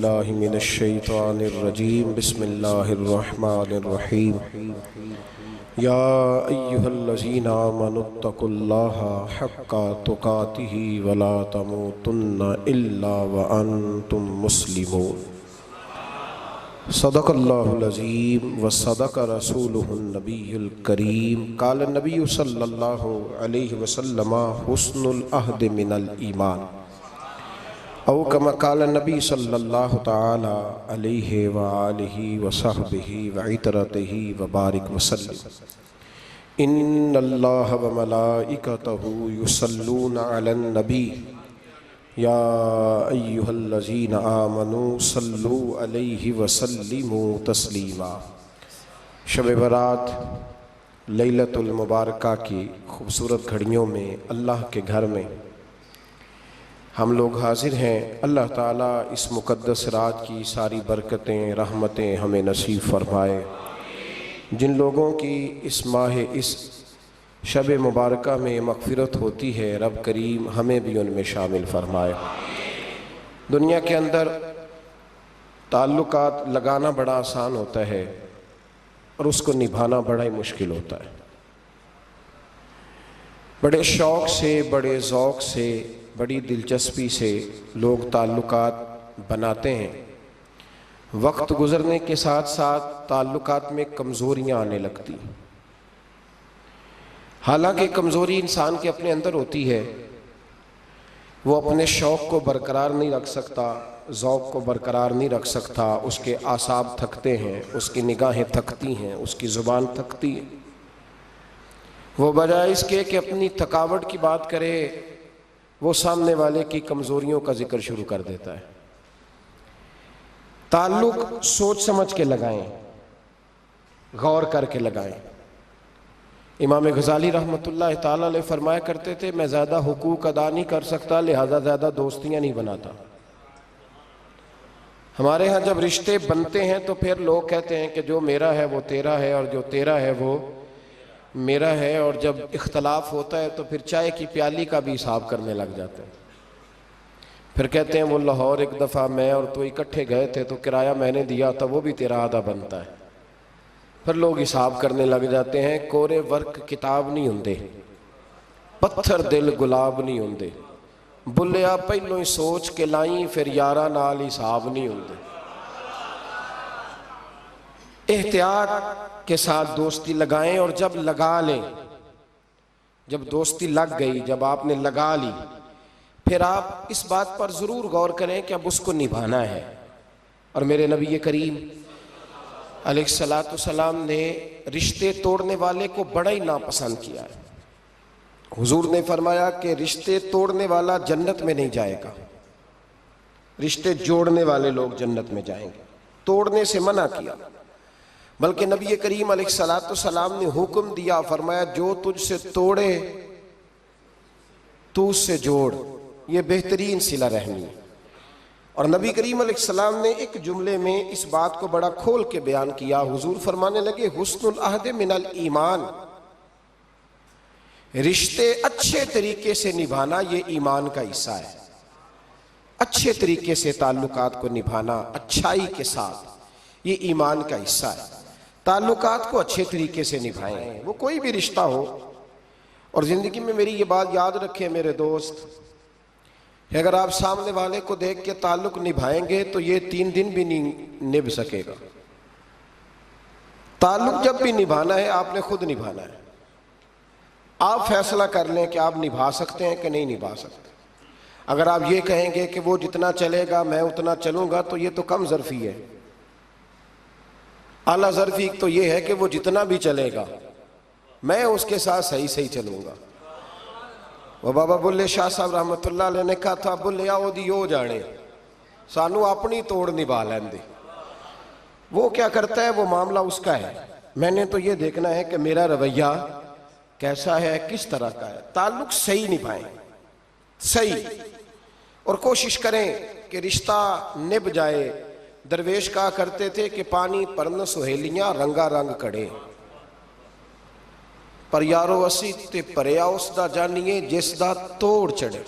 اللہ من الشیطان الرجیم بسم اللہ الرحمن الرحیم یا ایہا الذین آمنوا اتقوا اللہ حق تقاتہ ولا تموتن الا وانتم مسلمون صدق اللہ العظیم وصدق رسولہ النبی الکریم قال النبی صلی اللہ علیہ وسلم حسن العہد من الایمان او کما قال النبی صلی اللہ تعالی علیہ وآلہ وصحبہ وعطرتہ وبارک وسلم ان اللہ وملائکتہ یصلون علی النبی یا ایہا الذین آمنوا صلوا علیہ وسلموا تسلیما۔ شب برات لیلۃ المبارکہ کی خوبصورت گھڑیوں میں اللہ کے گھر میں ہم لوگ حاضر ہیں۔ اللہ تعالیٰ اس مقدس رات کی ساری برکتیں رحمتیں ہمیں نصیب فرمائے۔ جن لوگوں کی اس ماہ اس شب مبارکہ میں مغفرت ہوتی ہے رب کریم ہمیں بھی ان میں شامل فرمائے۔ دنیا کے اندر تعلقات لگانا بڑا آسان ہوتا ہے اور اس کو نبھانا بڑا ہی مشکل ہوتا ہے۔ بڑے شوق سے، بڑے ذوق سے، بڑی دلچسپی سے لوگ تعلقات بناتے ہیں۔ وقت گزرنے کے ساتھ ساتھ تعلقات میں کمزوریاں آنے لگتی ہیں۔ حالانکہ کمزوری انسان کے اپنے اندر ہوتی ہے، وہ اپنے شوق کو برقرار نہیں رکھ سکتا، ذوق کو برقرار نہیں رکھ سکتا، اس کے اعصاب تھکتے ہیں، اس کی نگاہیں تھکتی ہیں، اس کی زبان تھکتی ہے۔ وہ بجائے اس کے کہ اپنی تھکاوٹ کی بات کرے، وہ سامنے والے کی کمزوریوں کا ذکر شروع کر دیتا ہے۔ تعلق سوچ سمجھ کے لگائیں، غور کر کے لگائیں۔ امام غزالی رحمۃ اللہ تعالیٰ علیہ فرمایا کرتے تھے، میں زیادہ حقوق ادا نہیں کر سکتا لہذا زیادہ دوستیاں نہیں بناتا۔ ہمارے ہاں جب رشتے بنتے ہیں تو پھر لوگ کہتے ہیں کہ جو میرا ہے وہ تیرا ہے اور جو تیرا ہے وہ میرا ہے، اور جب اختلاف ہوتا ہے تو پھر چائے کی پیالی کا بھی حساب کرنے لگ جاتے ہیں۔ پھر کہتے ہیں وہ لاہور ایک دفعہ میں اور تو اکٹھے گئے تھے تو کرایہ میں نے دیا تھا، وہ بھی تیرا آدھا بنتا ہے۔ پھر لوگ حساب کرنے لگ جاتے ہیں۔ کورے ورک کتاب نہیں ہوندے، پتھر دل گلاب نہیں ہوندے، بلیا پہلوں ہی سوچ کے لائیں پھر یارہ نال حساب نہیں ہوندے۔ احتیاط کے ساتھ دوستی لگائیں، اور جب لگا لیں، جب دوستی لگ گئی، جب آپ نے لگا لی، پھر آپ اس بات پر ضرور غور کریں کہ اب اس کو نبھانا ہے۔ اور میرے نبی کریم علیہ السلام نے رشتے توڑنے والے کو بڑا ہی ناپسند کیا ہے۔ حضور نے فرمایا کہ رشتے توڑنے والا جنت میں نہیں جائے گا، رشتے جوڑنے والے لوگ جنت میں جائیں گے۔ توڑنے سے منع کیا، بلکہ نبی کریم علیہ السلام نے حکم دیا، فرمایا جو تجھ سے توڑے تو اس سے جوڑ، یہ بہترین صلہ رحمی ہے۔ اور نبی کریم علیہ السلام نے ایک جملے میں اس بات کو بڑا کھول کے بیان کیا۔ حضور فرمانے لگے حسن العہد من الایمان، رشتے اچھے طریقے سے نبھانا یہ ایمان کا حصہ ہے۔ اچھے طریقے سے تعلقات کو نبھانا اچھائی کے ساتھ یہ ایمان کا حصہ ہے۔ تعلقات کو اچھے طریقے سے نبھائیں، وہ کوئی بھی رشتہ ہو۔ اور زندگی میں میری یہ بات یاد رکھیں میرے دوست، کہ اگر آپ سامنے والے کو دیکھ کے تعلق نبھائیں گے تو یہ 3 دن بھی نہیں نبھ سکے گا۔ تعلق جب بھی نبھانا ہے آپ نے خود نبھانا ہے۔ آپ فیصلہ کر لیں کہ آپ نبھا سکتے ہیں کہ نہیں نبھا سکتے۔ اگر آپ یہ کہیں گے کہ وہ جتنا چلے گا میں اتنا چلوں گا تو یہ تو کم ظرفی ہے۔ اعلیٰ ظرفی تو یہ ہے کہ وہ جتنا بھی چلے گا میں اس کے ساتھ صحیح چلوں گا۔ وہ بابا بلے شاہ صاحب رحمۃ اللہ علیہ نے کہا تھا، بلے آؤ دی ہو جانے سانو اپنی توڑ نبھا لین دے۔ وہ کیا کرتا ہے وہ معاملہ اس کا ہے، میں نے تو یہ دیکھنا ہے کہ میرا رویہ کیسا ہے، کس طرح کا ہے۔ تعلق صحیح نبھائیں، صحیح، اور کوشش کریں کہ رشتہ نبھ جائے۔ درویش کہا کرتے تھے کہ پانی پرن سہیلیاں رنگا رنگ کڑے، پر یارو اسی تے پریا اس دا جانیے جس دا توڑ چڑھے۔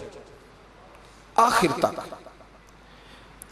آخر تک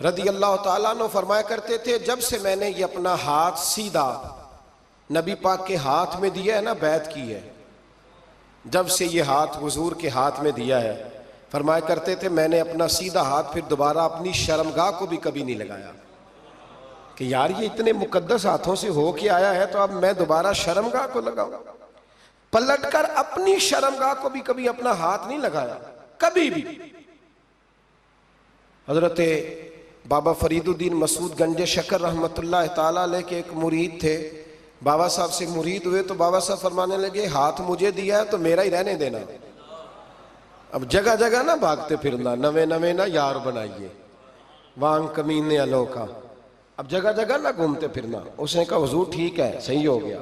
رضی اللہ تعالیٰ عنہ فرمایا کرتے تھے جب سے میں نے یہ اپنا ہاتھ سیدھا نبی پاک کے ہاتھ میں دیا ہے نا، بیعت کی ہے، جب سے یہ ہاتھ حضور کے ہاتھ میں دیا ہے، فرمایا کرتے تھے میں نے اپنا سیدھا ہاتھ پھر دوبارہ اپنی شرمگاہ کو بھی کبھی نہیں لگایا کہ یار یہ اتنے مقدس ہاتھوں سے ہو کے آیا ہے تو اب میں دوبارہ شرمگاہ کو لگاؤں، پلٹ کر اپنی شرمگاہ کو بھی کبھی اپنا ہاتھ نہیں لگایا کبھی بھی۔ حضرت بابا فرید الدین مسعود گنج شکر رحمت اللہ تعالیٰ علیہ کے ایک مرید تھے، بابا صاحب سے مرید ہوئے تو بابا صاحب فرمانے لگے ہاتھ مجھے دیا ہے تو میرا ہی رہنے دینا، اب جگہ جگہ نہ بھاگتے پھرنا، نوے نوے نہ یار بنائیے وانگ کمینے الو کا، اب جگہ جگہ نہ گھومتے پھرنا۔ اس نے کہا حضور ٹھیک ہے، صحیح ہو گیا،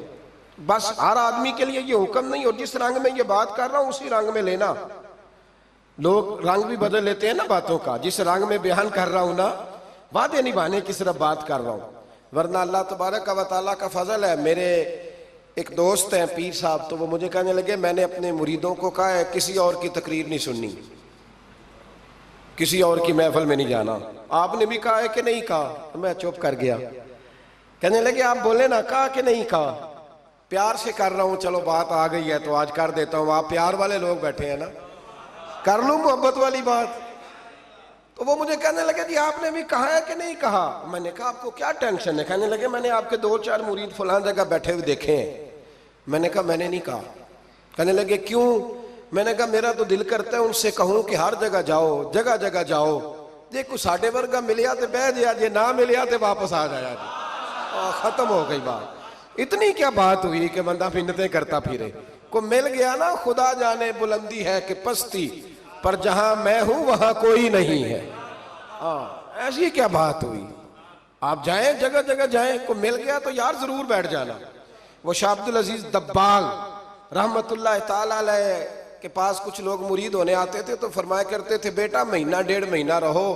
بس ہر آدمی کے لیے یہ حکم نہیں، اور جس رنگ میں یہ بات کر رہا ہوں اسی رنگ میں لینا، لوگ رنگ بھی بدل لیتے ہیں نا باتوں کا، جس رنگ میں بیان کر رہا ہوں نا وعدے نبھانے کی صرف بات کر رہا ہوں، ورنہ اللہ تبارک و تعالیٰ کا فضل ہے۔ میرے ایک دوست ہیں پیر صاحب، تو وہ مجھے کہنے لگے میں نے اپنے مریدوں کو کہا ہے کسی اور کی تقریر نہیں سننی، کسی اور کی محفل میں نہیں جانا، آپ نے بھی کہا ہے کہ نہیں کہا؟ تو میں چپ کر گیا، کہنے لگے آپ بولے نا، کہا کہ نہیں کہا؟ پیار سے کر رہا ہوں، چلو بات آ گئی ہے تو آج کر دیتا ہوں، آپ پیار والے لوگ بیٹھے ہیں نا، کر لوں محبت والی بات۔ تو وہ مجھے کہنے لگے جی آپ نے بھی کہا ہے کہ نہیں کہا؟ میں نے کہا آپ کو کیا ٹینشن ہے؟ کہنے لگے میں نے آپ کے 2-4 مرید فلاں جگہ بیٹھے ہوئے دیکھے ہیں۔ میں نے کہا میں نے نہیں کہا۔ کہنے لگے کیوں؟ میں نے کہا میرا تو دل کرتا ہے ان سے کہوں کہ ہر جگہ جاؤ، جگہ جگہ جاؤ، دیکھو ساڈے ورگا ملیا تو بہ جیا جی، نہ ملیا تو واپس آ جایا جی، ختم ہو گئی بات۔ اتنی کیا بات ہوئی کہ بندہ منتیں کرتا پھرے، کو مل گیا نا، خدا جانے بلندی ہے کہ پستی، پر جہاں میں ہوں وہاں کوئی نہیں ہے۔ ایسی کیا بات ہوئی؟ آپ جائیں جگہ جگہ جائیں، کو مل گیا تو یار ضرور بیٹھ جانا۔ وہ شاہ عبدالعزیز دباغ رحمت اللہ تعالیٰ علیہ کے پاس کچھ لوگ مرید ہونے آتے تھے تو فرمایا کرتے تھے بیٹا 1.5 مہینہ رہو،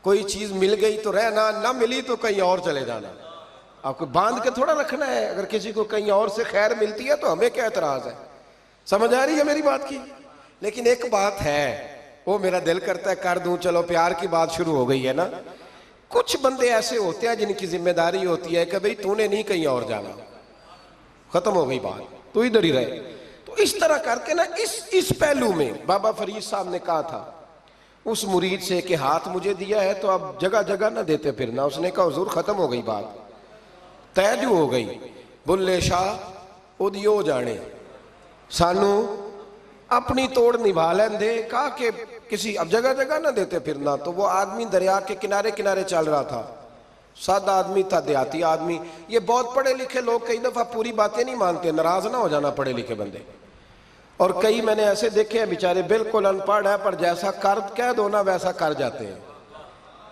کوئی چیز مل گئی تو رہنا، نہ ملی تو کہیں اور چلے جانا۔ آپ کو باندھ کے تھوڑا رکھنا ہے، اگر کسی کو کہیں اور سے خیر ملتی ہے تو ہمیں کیا اعتراض ہے؟ سمجھ آ رہی ہے میری بات کی؟ لیکن ایک بات ہے، وہ میرا دل کرتا ہے کر دوں، چلو پیار کی بات شروع ہو گئی ہے نا۔ کچھ بندے ایسے ہوتے ہیں جن کی ذمہ داری ہوتی ہے کہ بھئی تو نے نہیں کہیں اور جانا، ختم ہو گئی بات، تو ادھر ہی رہے۔ تو اس طرح کر کے نا اس پہلو میں بابا فرید صاحب نے کہا تھا اس مرید سے کہ ہاتھ مجھے دیا ہے تو اب جگہ جگہ نہ دیتے پھرنا۔ اس نے کہا حضور ختم ہو گئی بات، طے جو ہو گئی، بلے شاہ اودیو جانے، سانو اپنی توڑ نبھا لین دے۔ کہا کہ کسی اب جگہ جگہ نہ دیتے پھرنا۔ تو وہ آدمی دریا کے کنارے کنارے چل رہا تھا، سادہ آدمی تھا، دیہاتی آدمی۔ یہ بہت پڑھے لکھے لوگ کئی دفعہ پوری باتیں نہیں مانتے، ناراض نہ ہو جانا پڑھے لکھے بندے، اور کئی میں نے ایسے دیکھے ہیں بیچارے بالکل ان پڑھ ہے پر جیسا کر کہہ دو نا ویسا کر جاتے ہیں۔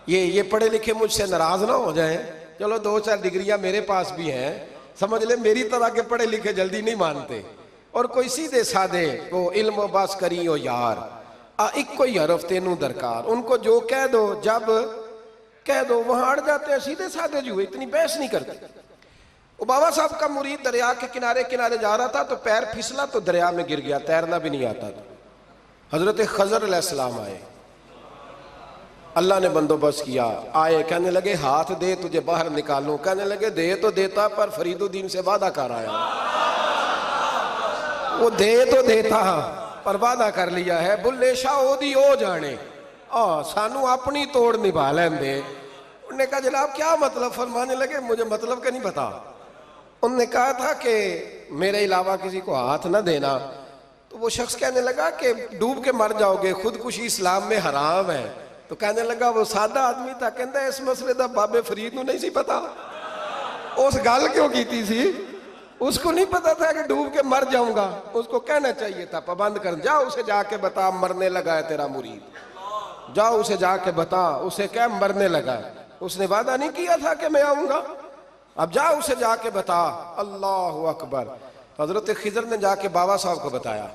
یہ پڑھے لکھے مجھ سے ناراض نہ ہو جائیں، چلو 2-4 ڈگریاں میرے پاس بھی ہیں، سمجھ لے میری طرح کے پڑھے لکھے جلدی نہیں مانتے، اور کوئی سیدھے سادے وہ علم و باس کری ہو یار، ایک کوئی حرف تینوں درکار، ان کو جو کہہ دو جب کہہ دو وہاں اڑ جاتے ہیں، سیدھے سادے جو اتنی بحث نہیں کرتے۔ وہ بابا صاحب کا مرید دریا کے کنارے کنارے جا رہا تھا تو پیر پھسلا تو دریا میں گر گیا، تیرنا بھی نہیں آتا تھا۔ حضرت خضر علیہ السلام آئے، اللہ نے بندوبست کیا، آئے، کہنے لگے ہاتھ دے تجھے باہر نکالوں۔ کہنے لگے دے تو دیتا پر فرید الدین سے وعدہ کر آیا، وہ دے تو دیتا پر وعدہ کر لیا ہے، بلے شاہ اودی او جانے، سانو اپنی توڑ نبھا لین دے۔ انہوں نے کہا جناب کیا مطلب؟ فرمانے لگے مجھے مطلب کا نہیں پتا۔ انہوں نے کہا تھا کہ میرے علاوہ کسی کو ہاتھ نہ دینا۔ تو وہ شخص کہنے لگا کہ ڈوب کے مر جاؤ گے، خودکشی اسلام میں حرام ہے۔ تو کہنے لگا وہ سادہ آدمی تھا، کہندا اس مسئلے دا بابے فرید نو نہیں سی پتا، اس گل کیوں کیتی سی؟ اس کو نہیں پتا تھا کہ ڈوب کے مر جاؤں گا، اس کو کہنا چاہیے تھا پابند کر، جا اسے جا کے بتا مرنے لگا ہے تیرا مرید، جا اسے جا کے بتا، اسے کہہ مرنے لگا ہے، اس نے وعدہ نہیں کیا تھا کہ میں آؤں گا، اب جا اسے جا کے بتا۔ اللہ اکبر۔ حضرت خضر نے جا کے بابا صاحب کو بتایا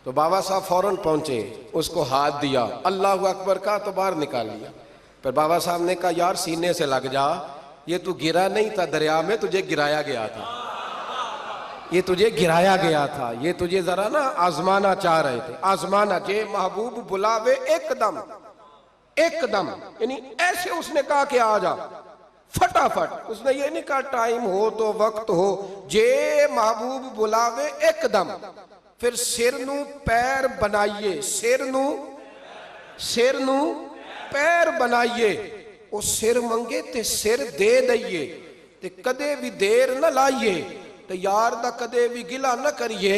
تو بابا صاحب فوراً پہنچے، اس کو ہاتھ دیا، اللہ اکبر کہا تو باہر نکال لیا۔ پھر بابا صاحب نے کہا یار سینے سے لگ جا، یہ تو گرا نہیں تھا دریا میں، تجھے گرایا گیا تھا، یہ تجھے گرایا گیا تھا، یہ تجھے ذرا نا آزمانا چاہ رہے تھے، آزمانا جے محبوب بلاوے ایک دم، ایک دم، یعنی ایسے اس نے کہا کہ آ جا فٹافٹ، اس نے یہ نہیں کہا ٹائم ہو تو وقت ہو، جے محبوب بلاوے ایک دم۔ پھر سر نو پیر بنائیے، سر نو پیر بنائیے، وہ سر منگے تے سر دے دئیے، تے کدے بھی دیر نہ لائیے، تے یار دا کدے بھی گلا نہ کریے،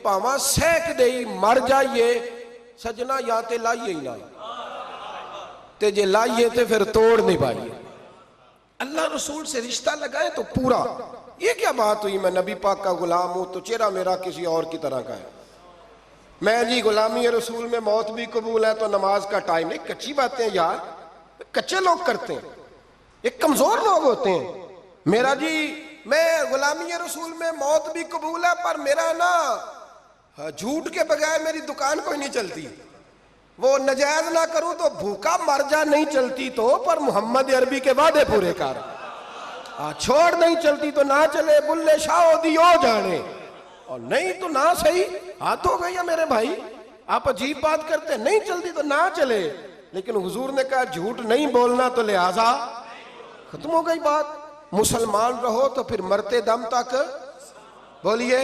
پاواں سیک دئی مر جائیے، سجنا یا تے لائیے ہی نہ، تے جے لائیے تے پھر توڑ نہیں پائیے۔ اللہ رسول سے رشتہ لگائے تو پورا۔ یہ کیا بات ہوئی میں نبی پاک کا غلام ہوں تو چہرہ میرا کسی اور کی طرح کا ہے، میں جی غلامی رسول میں موت بھی قبول ہے تو نماز کا ٹائم نہیں۔ کچی باتیں یار، کچے لوگ کرتے ہیں، یہ کمزور لوگ ہوتے ہیں۔ میرا جی میں غلامی رسول میں موت بھی قبول ہے پر میرا نا جھوٹ کے بغیر میری دکان کوئی نہیں چلتی، وہ نجائز نہ کروں تو بھوکا مر جا، نہیں چلتی تو پر محمد عربی کے وعدے پورے کر، چھوڑ نہیں چلتی تو نہ چلے، بلے شاہ دیو جانے، اور نہیں تو نہ صحیح، ہاتھ ہو گئی ہے میرے بھائی، آپ عجیب بات کرتے ہیں، نہیں چلتی تو نہ چلے، لیکن حضور نے کہا جھوٹ نہیں بولنا تو لہذا ختم ہو گئی بات۔ مسلمان رہو تو پھر مرتے دم تک بولیے۔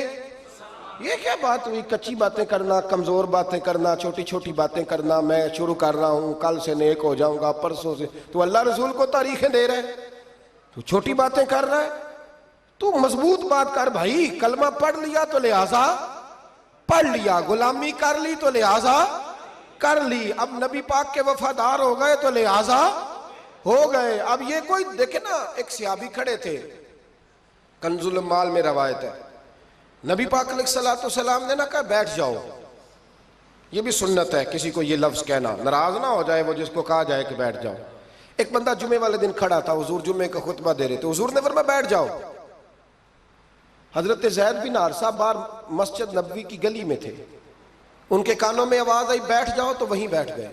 یہ کیا بات ہوئی کچی باتیں کرنا، کمزور باتیں کرنا، چھوٹی چھوٹی باتیں کرنا، میں شروع کر رہا ہوں کل سے نیک ہو جاؤں گا پرسوں سے، تو اللہ رسول کو تاریخیں دے رہے ہیں، تو چھوٹی باتیں کر رہا ہے، تو مضبوط بات کر بھائی، کلمہ پڑھ لیا تو لہذا پڑھ لیا، غلامی کر لی تو لہذا کر لی، اب نبی پاک کے وفادار ہو گئے تو لہذا ہو گئے۔ اب یہ کوئی دیکھے نا، ایک صحابی کھڑے تھے، کنز المال میں روایت ہے، نبی پاک علیہ السلام نے نہ کہا بیٹھ جاؤ، یہ بھی سنت ہے کسی کو یہ لفظ کہنا، ناراض نہ ہو جائے وہ جس کو کہا جائے کہ بیٹھ جاؤ۔ ایک بندہ جمعے والے دن کھڑا تھا، حضور جمعے کا خطبہ دے رہے تھے، حضور نے فرمایا بیٹھ جاؤ۔ حضرت زید بن حارثہ باہر مسجد نبوی کی گلی میں تھے، ان کے کانوں میں آواز آئی بیٹھ جاؤ تو وہیں بیٹھ گئے۔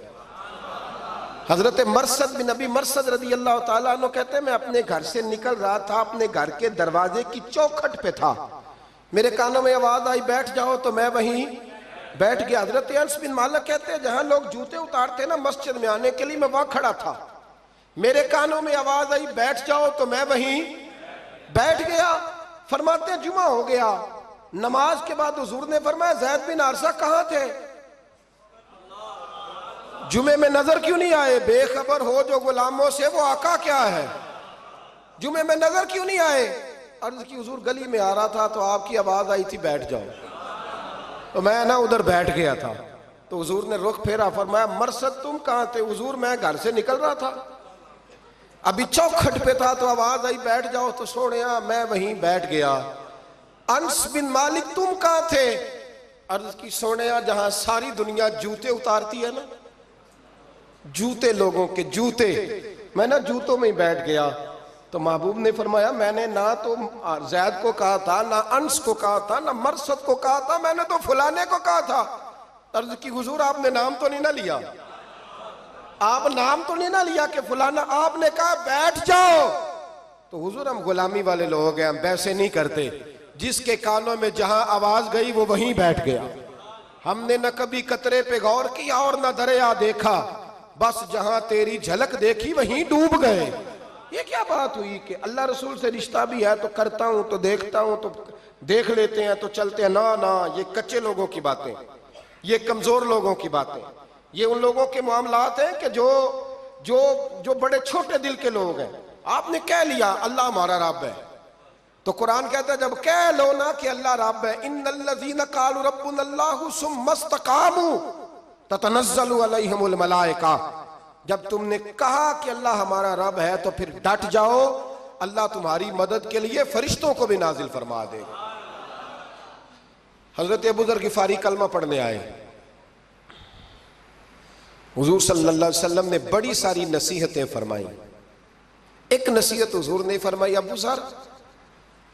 حضرت مرثد بن نبی مرثد رضی اللہ تعالیٰ عنہ کہتے ہیں میں اپنے گھر سے نکل رہا تھا، اپنے گھر کے دروازے کی چوکھٹ پہ تھا، میرے کانوں میں آواز آئی بیٹھ جاؤ تو میں وہیں بیٹھ گیا۔ حضرت انس بن مالک کہتے ہیں جہاں لوگ جوتے اتارتے نا مسجد میں آنے کے لیے میں وہاں کھڑا تھا، میرے کانوں میں آواز آئی بیٹھ جاؤ تو میں وہیں بیٹھ گیا۔ فرماتے ہیں جمعہ ہو گیا، نماز کے بعد حضور نے فرمایا زید بن حارثہ کہاں تھے؟ جمعے میں نظر کیوں نہیں آئے؟ بے خبر ہو جو غلاموں سے وہ آقا کیا ہے، جمعے میں نظر کیوں نہیں آئے؟ عرض کی حضور گلی میں آ رہا تھا تو آپ کی آواز آئی تھی بیٹھ جاؤ، تو میں نا ادھر بیٹھ گیا تھا، تو حضور نے رخ پھیرا، فرمایا مرثد تم کہاں تھے؟ حضور میں گھر سے نکل رہا تھا، ابھی چوکھٹ پہ تھا تو آواز آئی بیٹھ جاؤ تو سوڑیا میں وہیں بیٹھ گیا۔ انس بن مالک تم کہاں تھے؟ عرض کی سوڑیا جہاں ساری دنیا جوتے اتارتی ہے نا، جوتے لوگوں کے جوتے، میں نا جوتوں میں ہی بیٹھ گیا۔ تو محبوب نے فرمایا میں نے نہ تو زید کو کہا تھا، نہ انس کو کہا تھا، نہ مرثد کو کہا تھا، میں نے تو فلانے کو کہا تھا۔ عرض کی حضور آپ نے نام تو نہیں نہ لیا، آپ نام تو نہیں نہ لیا کہ فلانا، آپ نے کہا بیٹھ جاؤ۔ تو حضور ہم غلامی والے لوگ ہیں، ہم ویسے نہیں کرتے، جس کے کانوں میں جہاں آواز گئی وہ وہیں بیٹھ گیا، ہم نے نہ کبھی قطرے پہ غور کیا اور نہ دریا دیکھا، بس جہاں تیری جھلک دیکھی وہیں ڈوب گئے۔ یہ کیا بات ہوئی کہ اللہ رسول سے رشتہ بھی ہے تو کرتا ہوں تو دیکھتا ہوں تو دیکھ لیتے ہیں تو چلتے ہیں، نہ یہ کچے لوگوں کی باتیں، یہ کمزور لوگوں کی باتیں، یہ ان لوگوں کے معاملات ہیں کہ جو بڑے چھوٹے دل کے لوگ ہیں۔ آپ نے کہہ لیا اللہ ہمارا رب ہے تو قرآن کہتا ہے جب کہہ لو نا کہ اللہ رب ہے، ان الذین قالوا ربنا اللہ ثم استقاموا تتنزل علیہم الملائکہ، جب تم نے کہا کہ اللہ ہمارا رب ہے تو پھر ڈٹ جاؤ، اللہ تمہاری مدد کے لیے فرشتوں کو بھی نازل فرما دے۔ حضرت ابو ذر غفاری کلمہ پڑھنے آئے، حضور صلی اللہ علیہ وسلم نے بڑی ساری نصیحتیں فرمائیں، ایک نصیحت حضور نے فرمائی، ابو ذر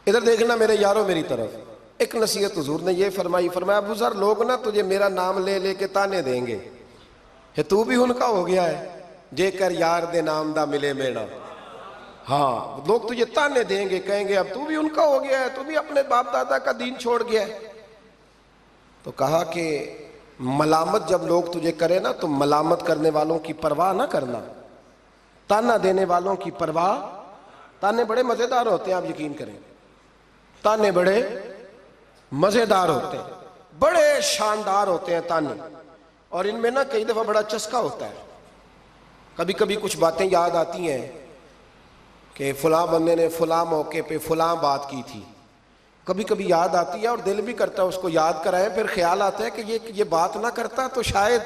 ادھر دیکھنا میرے یاروں میری طرف، ایک نصیحت حضور نے یہ فرمائی، فرمایا ابو ذر لوگ نا تجھے میرا نام لے لے کے تانے دیں گے، تو بھی ان کا ہو گیا ہے جے کر یار دے نام دا ملے میڑا، ہاں لوگ تجھے تانے دیں گے، کہیں گے اب تو بھی ان کا ہو گیا ہے، تو بھی اپنے باپ دادا کا دین چھوڑ گیا ہے۔ تو کہا کہ ملامت جب لوگ تجھے کرے نا تو ملامت کرنے والوں کی پرواہ نہ کرنا، تانا دینے والوں کی پرواہ. تانے بڑے مزیدار ہوتے ہیں، آپ یقین کریں، تانے بڑے مزیدار ہوتے ہیں، بڑے شاندار ہوتے ہیں تانے. اور ان میں نا کئی دفعہ بڑا چسکا ہوتا ہے. کبھی کبھی کچھ باتیں یاد آتی ہیں کہ فلاں بندے نے فلاں موقع پہ فلاں بات کی تھی، کبھی کبھی یاد آتی ہے اور دل بھی کرتا ہے اس کو یاد کرائیں. پھر خیال آتا ہے کہ یہ بات نہ کرتا تو شاید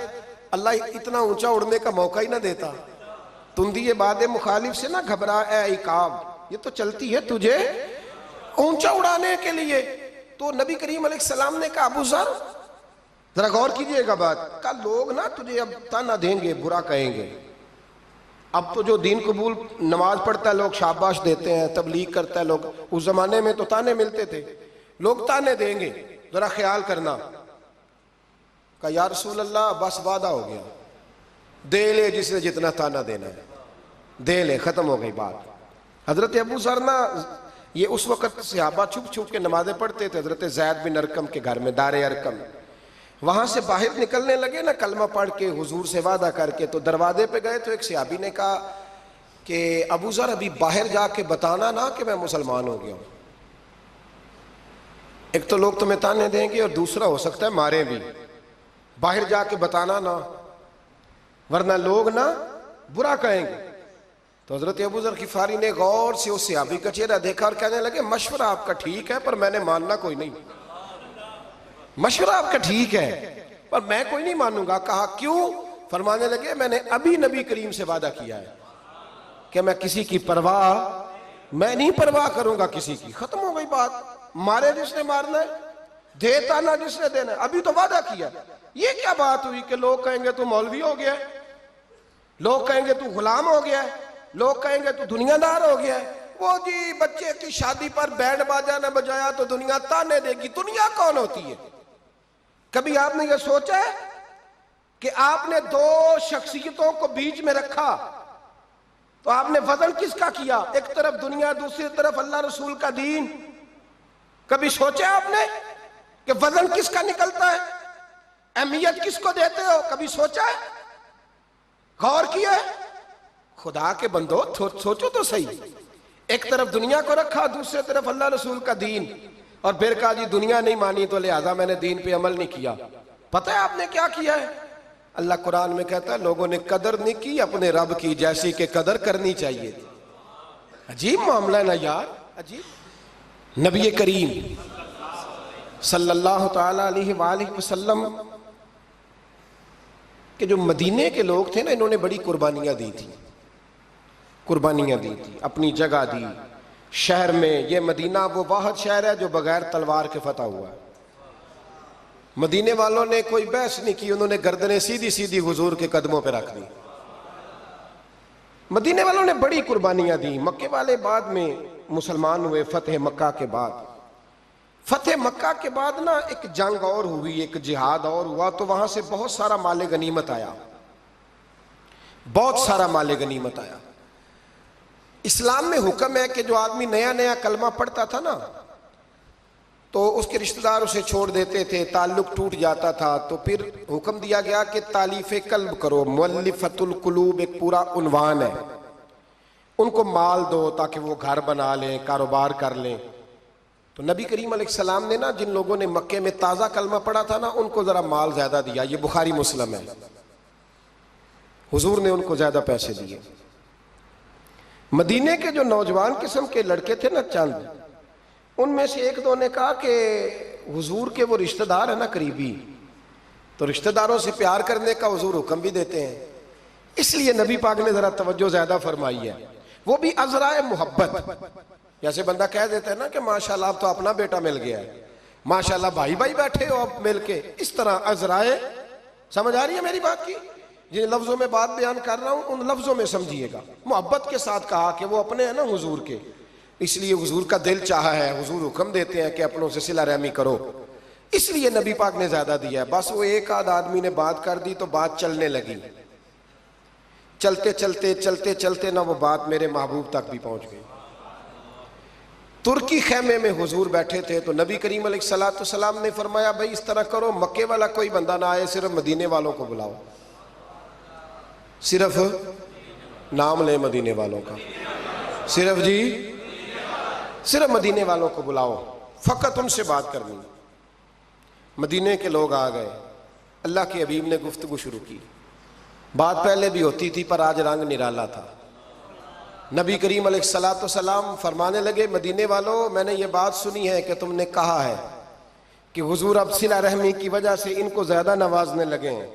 اللہ اتنا اونچا اڑنے کا موقع ہی نہ دیتا. تندی باد مخالف سے نہ گھبرا اے عقاب، یہ تو چلتی ہے تجھے اونچا اڑانے کے لیے. تو نبی کریم علیہ السلام نے کہا ابو ذر ذرا غور کیجئے گا بات کا، لوگ نا تجھے اب تانا دیں گے، برا کہیں گے. اب تو جو دین قبول نماز پڑھتا ہے لوگ شاباش دیتے ہیں، تبلیغ کرتا ہے لوگ. اس زمانے میں تو تانے ملتے تھے، لوگ تانے دیں گے، ذرا خیال کرنا. کہا یا رسول اللہ بس وعدہ ہو گیا، دے لے جس نے جتنا تانا دینا ہے دے لے، ختم ہو گئی بات. حضرت ابو ذر نا یہ اس وقت صحابہ چھپ چھپ کے نمازیں پڑھتے تھے حضرت زید بن ارقم کے گھر میں، دار ارقم. وہاں سے باہر نکلنے لگے نا کلمہ پڑھ کے حضور سے وعدہ کر کے، تو دروازے پہ گئے تو ایک صحابی نے کہا کہ ابو ذر ابھی باہر جا کے بتانا نا کہ میں مسلمان ہو گیا ہوں. ایک تو لوگ تمہیں تانے دیں گے اور دوسرا ہو سکتا ہے مارے بھی. باہر جا کے بتانا نا ورنہ لوگ نا برا کہیں گے. تو حضرت ابو ذر غفاری نے غور سے اس صحابی کا چہرہ دیکھا اور کہنے لگے مشورہ آپ کا ٹھیک ہے پر میں نے ماننا کوئی نہیں. مشورہ آپ کا ٹھیک ہے پر میں کوئی نہیں مانوں گا. کہا کیوں؟ فرمانے لگے میں نے ابھی نبی کریم سے وعدہ کیا ہے کہ میں کسی کی پرواہ میں نہیں پرواہ کروں گا کسی کی. ختم ہو گئی بات. مارے جس نے مارنا ہے، دیتا نہ جس نے دینا ہے. ابھی تو وعدہ کیا. یہ کیا بات ہوئی کہ لوگ کہیں گے تو مولوی ہو گیا ہے، لوگ کہیں گے تو غلام ہو گیا ہے، لوگ کہیں گے تو دنیا دار ہو گیا ہے. وہ جی بچے کی شادی پر بینڈ باجا نہ بجایا تو دنیا تانے دے گی. دنیا کون ہوتی ہے؟ کبھی آپ نے یہ سوچا ہے کہ آپ نے دو شخصیتوں کو بیچ میں رکھا تو آپ نے وزن کس کا کیا؟ ایک طرف دنیا، دوسری طرف اللہ رسول کا دین. کبھی سوچا آپ نے کہ وزن کس کا نکلتا ہے؟ اہمیت کس کو دیتے ہو؟ کبھی سوچا ہے؟ غور کیا ہے؟ خدا کے بندو سوچو تو صحیح. ایک طرف دنیا کو رکھا، دوسری طرف اللہ رسول کا دین، اور پھر کہا جی دنیا نہیں مانی تو لہذا میں نے دین پہ عمل نہیں کیا. پتہ ہے آپ نے کیا کیا ہے؟ اللہ قرآن میں کہتا ہے لوگوں نے قدر نہیں کی اپنے رب کی جیسی کہ قدر کرنی چاہیے تھی. عجیب معاملہ ہے نا یار، عجیب. نبی کریم صلی اللہ تعالی علیہ وآلہ وسلم کہ جو مدینے کے لوگ تھے نا انہوں نے بڑی قربانیاں دی تھی، اپنی جگہ دی. شہر میں یہ مدینہ وہ واحد شہر ہے جو بغیر تلوار کے فتح ہوا ہے. مدینے والوں نے کوئی بحث نہیں کی، انہوں نے گردنیں سیدھی سیدھی حضور کے قدموں پہ رکھ دی. مدینے والوں نے بڑی قربانیاں دی. مکے والے بعد میں مسلمان ہوئے فتح مکہ کے بعد. فتح مکہ کے بعد نا ایک جنگ اور ہوئی، ایک جہاد اور ہوا، تو وہاں سے بہت سارا مال غنیمت آیا، بہت سارا مال غنیمت آیا. اسلام میں حکم ہے کہ جو آدمی نیا نیا کلمہ پڑھتا تھا نا تو اس کے رشتہ دار اسے چھوڑ دیتے تھے، تعلق ٹوٹ جاتا تھا. تو پھر حکم دیا گیا کہ تالیف قلب کرو. مؤلفۃ القلوب ایک پورا عنوان ہے. ان کو مال دو تاکہ وہ گھر بنا لیں، کاروبار کر لیں. تو نبی کریم علیہ السلام نے نا جن لوگوں نے مکے میں تازہ کلمہ پڑھا تھا نا ان کو ذرا مال زیادہ دیا. یہ بخاری مسلم ہے. حضور نے ان کو زیادہ پیسے دیے. مدینے کے جو نوجوان قسم کے لڑکے تھے نا چند، ان میں سے ایک دو نے کہا کہ حضور کے وہ رشتہ دار ہیں نا قریبی، تو رشتہ داروں سے پیار کرنے کا حضور حکم بھی دیتے ہیں، اس لیے نبی پاک نے ذرا توجہ زیادہ فرمائی ہے. وہ بھی عذرائے محبت. جیسے بندہ کہہ دیتا ہے نا کہ ماشاءاللہ اب تو اپنا بیٹا مل گیا ہے، ماشاءاللہ بھائی بھائی بیٹھے ہو اب مل کے، اس طرح عذرائے. سمجھ آ رہی ہے میری بات کی؟ جن لفظوں میں بات بیان کر رہا ہوں ان لفظوں میں سمجھیے گا. محبت کے ساتھ کہا کہ وہ اپنے ہیں نا حضور کے، اس لیے حضور کا دل چاہا ہے، حضور حکم دیتے ہیں کہ اپنوں سے صلہ رحمی کرو، اس لیے نبی پاک نے زیادہ دیا ہے. بس وہ ایک آدھ آدمی نے بات کر دی تو بات چلنے لگی. چلتے چلتے چلتے چلتے نہ وہ بات میرے محبوب تک بھی پہنچ گئی. ترکی خیمے میں حضور بیٹھے تھے تو نبی کریم علیہ الصلوۃ والسلام نے فرمایا بھائی اس طرح کرو، مکے والا کوئی بندہ نہ آئے، صرف مدینے والوں کو بلاؤ، صرف نام لے مدینے والوں کا، صرف صرف مدینے والوں کو بلاؤ، فقط ان سے بات کرنی۔ مدینے کے لوگ آ گئے، اللہ کے حبیب نے گفتگو شروع کی۔ بات پہلے بھی ہوتی تھی پر آج رنگ نرالا تھا۔ نبی کریم علیہ الصلوۃ والسلام فرمانے لگے مدینے والوں، میں نے یہ بات سنی ہے کہ تم نے کہا ہے کہ حضور اب صلہ رحمی کی وجہ سے ان کو زیادہ نوازنے لگے ہیں۔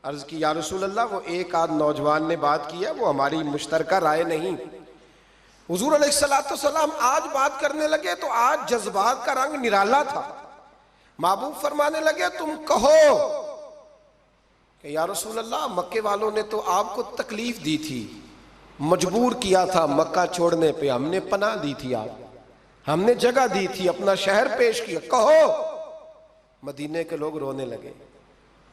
عرض کی یا رسول اللہ وہ ایک آدھ نوجوان نے بات کی ہے، وہ ہماری مشترکہ رائے نہیں۔ حضور علیہ الصلوۃ والسلام آج بات کرنے لگے تو آج جذبات کا رنگ نرالا تھا۔ محبوب فرمانے لگے تم کہو کہ یا رسول اللہ مکے والوں نے تو آپ کو تکلیف دی تھی، مجبور کیا تھا مکہ چھوڑنے پہ، ہم نے پناہ دی تھی، آپ ہم نے جگہ دی تھی، اپنا شہر پیش کیا، کہو۔ مدینے کے لوگ رونے لگے،